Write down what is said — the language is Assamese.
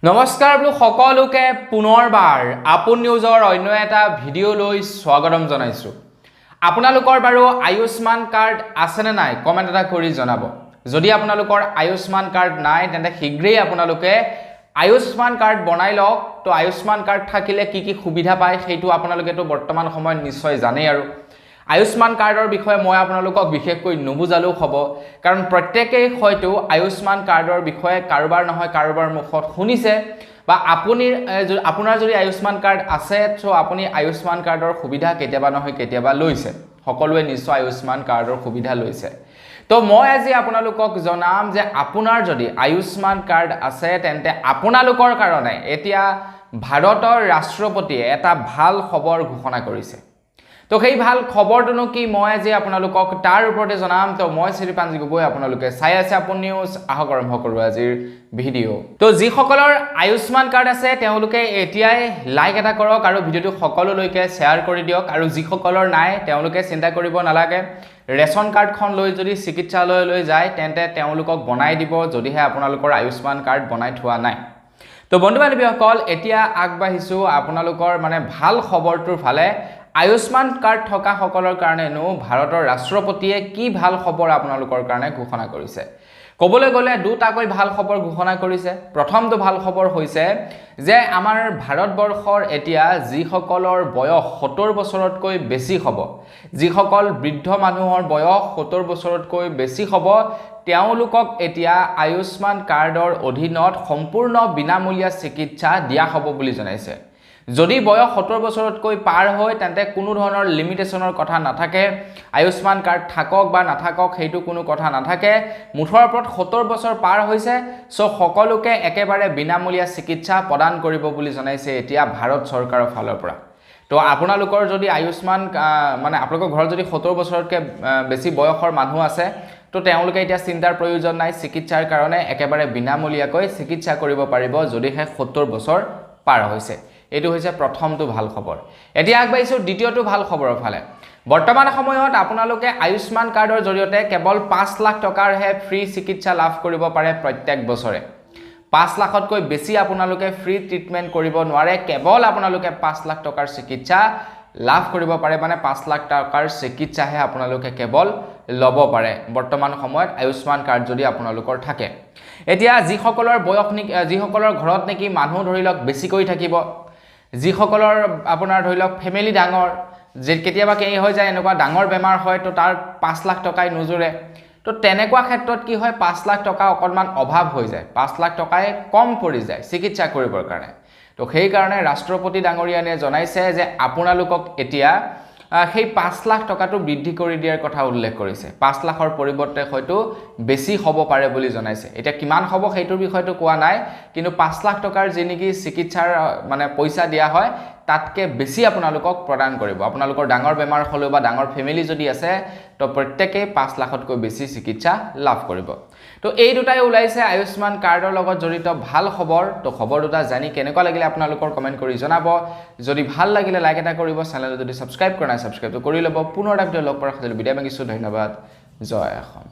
নমস্কাৰ বলো সকলোকে পুনৰবাৰ আপোন নিউজৰ অন্য এটা ভিডিঅ' লৈ স্বাগতম জনাইছো। আপোনালোকৰ বাৰু আয়ুষ্মান কাৰ্ড আছে নে নাই কমেন্ট এটা কৰি জনাব। যদি আপোনালোকৰ আয়ুষ্মান কাৰ্ড নাই তেন্তে শীঘ্ৰেই আপোনালোকে আয়ুষ্মান কাৰ্ড বনাই লওক। তো আয়ুষ্মান কাৰ্ড থাকিলে কি কি সুবিধা পায় সেইটো আপোনালোকে তো বৰ্তমান সময়ত নিশ্চয় জানেই আৰু আয়ুষ্মান কাৰ্ডৰ বিষয়ে মই আপোনালোকক বিশেষকৈ নুবুজালেও হ'ব, কাৰণ প্ৰত্যেকেই হয়তো আয়ুষ্মান কাৰ্ডৰ বিষয়ে কাৰোবাৰ নহয় কাৰোবাৰ মুখত শুনিছে বা আপোনাৰ যদি আয়ুষ্মান কাৰ্ড আছে তো আপুনি আয়ুষ্মান কাৰ্ডৰ সুবিধা কেতিয়াবা নহয় কেতিয়াবা লৈছে। সকলোৱে নিশ্চয় আয়ুষ্মান কাৰ্ডৰ সুবিধা লৈছে। তো মই আজি আপোনালোকক জনাম যে আপোনাৰ যদি আয়ুষ্মান কাৰ্ড আছে তেন্তে আপোনালোকৰ কাৰণে এতিয়া ভাৰতৰ ৰাষ্ট্ৰপতিয়ে এটা ভাল খবৰ ঘোষণা কৰিছে। তো সেই ভাল খবৰটোনো কি মই আজি আপোনালোকক তাৰ ওপৰতে জনাম। তো মই শ্ৰীপাঞ্জি গগৈ, আপোনালোকে চাই আছে আপোন নিউজ। আহক আৰম্ভ কৰোঁ আজিৰ ভিডিঅ'। তো যিসকলৰ আয়ুষ্মান কাৰ্ড আছে তেওঁলোকে এতিয়াই লাইক এটা কৰক আৰু ভিডিঅ'টো সকলোলৈকে শ্বেয়াৰ কৰি দিয়ক। আৰু যিসকলৰ নাই তেওঁলোকে চিন্তা কৰিব নালাগে, ৰেচন কাৰ্ডখন লৈ যদি চিকিৎসালয়লৈ যায় তেন্তে তেওঁলোকক বনাই দিব, যদিহে আপোনালোকৰ আয়ুষ্মান কাৰ্ড বনাই থোৱা নাই। তো বন্ধু বান্ধৱীসকল, এতিয়া আগবাঢ়িছোঁ আপোনালোকৰ ভাল খবৰটোৰ ফালে। আয়ুষ্মান কাৰ্ড থকা সকলৰ কাৰণেনো ভাৰতৰ ৰাষ্ট্ৰপতিয়ে কি ভাল খবৰ আপোনালোকৰ কাৰণে ঘোষণা কৰিছে। ক'বলৈ গ'লে দুটাকৈ ভাল খবৰ ঘোষণা কৰিছে। প্ৰথমটো ভাল খবৰ হৈছে যে আমাৰ ভাৰতবৰ্ষৰ এতিয়া যিসকলৰ বয়স 70 বছৰতকৈ বেছি হ'ব, যিসকল বৃদ্ধ মানুহৰ বয়স 70 বছৰতকৈ বেছি হ'ব, তেওঁলোকক এতিয়া আয়ুষ্মান কাৰ্ডৰ অধীনত সম্পূৰ্ণ বিনামূলীয়া চিকিৎসা দিয়া হ'ব বুলি জনাইছে। যদি বয়স 70 বছৰতকৈ পাৰ হয় তেন্তে কোনো ধৰণৰ লিমিটেশনৰ কথা নাথাকে। আয়ুষ্মান কাৰ্ড থাকক বা নাথাকক সেইটো কোনো কথা নাথাকে। মুঠৰ ওপৰত 70 বছৰ পাৰ হৈছে, সকলোকে একেবাৰে বিনামূলীয়া চিকিৎসা প্ৰদান কৰিব বুলি জনাইছে এতিয়া ভাৰত চৰকাৰৰ ফালৰ পৰা। তো আপোনালোকৰ যদি আয়ুষ্মান আপোনালোকৰ ঘৰত যদি 70 বছৰতকৈ বেছি বয়সৰ মানুহ আছে তো তেওঁলোকে এতিয়া চিন্তাৰ প্ৰয়োজন নাই। চিকিৎসাৰ কাৰণে একেবাৰে বিনামূলীয়াকৈ চিকিৎসা কৰিব পাৰিব যদিহে 70 বছৰ পাৰ হৈছে। এইটো হৈছে প্ৰথমটো ভাল খবৰ। এতিয়া আগবাঢ়িছোঁ দ্বিতীয়টো ভাল খবৰৰ ফালে। বৰ্তমান সময়ত আপোনালোকে আয়ুষ্মান কাৰ্ডৰ জৰিয়তে কেৱল 5 লাখ টকাৰহে ফ্ৰী চিকিৎসা লাভ কৰিব পাৰে প্ৰত্যেক বছৰে। 5 লাখতকৈ বেছি আপোনালোকে ফ্ৰী ট্ৰিটমেণ্ট কৰিব নোৱাৰে। কেৱল আপোনালোকে 5 লাখ টকাৰ চিকিৎসা লাভ কৰিব পাৰে, 5 লাখ টকাৰ চিকিৎসাহে আপোনালোকে কেৱল ল'ব পাৰে বৰ্তমান সময়ত আয়ুষ্মান কাৰ্ড যদি আপোনালোকৰ থাকে। এতিয়া যিসকলৰ ঘৰত নেকি মানুহ ধৰি লওক বেছিকৈ থাকিব, যিসকলৰ আপোনাৰ ধৰি লওক ফেমিলি ডাঙৰ, যে কেতিয়াবা কি হৈ যায় এনেকুৱা ডাঙৰ বেমাৰ হয় তো তাৰ 5 লাখ টকাই নোজোৰে। তো তেনেকুৱা ক্ষেত্ৰত কি হয়, 5 লাখ টকা অকণমান অভাৱ হৈ যায়, 5 লাখ টকাই কম পৰি যায় চিকিৎসা কৰিবৰ কাৰণে। তো সেইকাৰণে ৰাষ্ট্ৰপতি ডাঙৰীয়ানে জনাইছে যে আপোনালোকক এতিয়া সেই 5 লাখ টকাটো বৃদ্ধি কৰি দিয়াৰ কথা উল্লেখ কৰিছে। 5 লাখৰ পৰিৱৰ্তে হয়তো বেছি হ'ব পাৰে বুলি জনাইছে। এতিয়া কিমান হ'ব সেইটোৰ বিষয়টো কোৱা নাই, কিন্তু 5 লাখ টকাৰ যি নেকি চিকিৎসাৰ পইচা দিয়া হয় তাতকে বেছি আপোনালোকক প্ৰদান কৰিব। আপোনালোকৰ ডাঙৰ বেমাৰ হ'লেও বা ডাঙৰ ফেমিলি যদি আছে তো প্ৰত্যেকেই 5 লাখতকৈ বেছি চিকিৎসা লাভ কৰিব। তো এই দুটাই ওলাইছে আয়ুষ্মান কাৰ্ডৰ লগত জড়িত ভাল খবৰ। তো খবৰ দুটা জানি কেনেকুৱা লাগিলে আপোনালোকৰ কমেণ্ট কৰি জনাব। যদি ভাল লাগিলে লাইক এটা কৰিব, চেনেলটো যদি ছাবস্ক্ৰাইব কৰা নাই ছাবস্ক্ৰাইবটো কৰি ল'ব। পুনৰ এটা ভিডিঅ' লগ পোৱাৰ খাতিৰত বিদায় মাগিছোঁ। ধন্যবাদ। জয় অসম।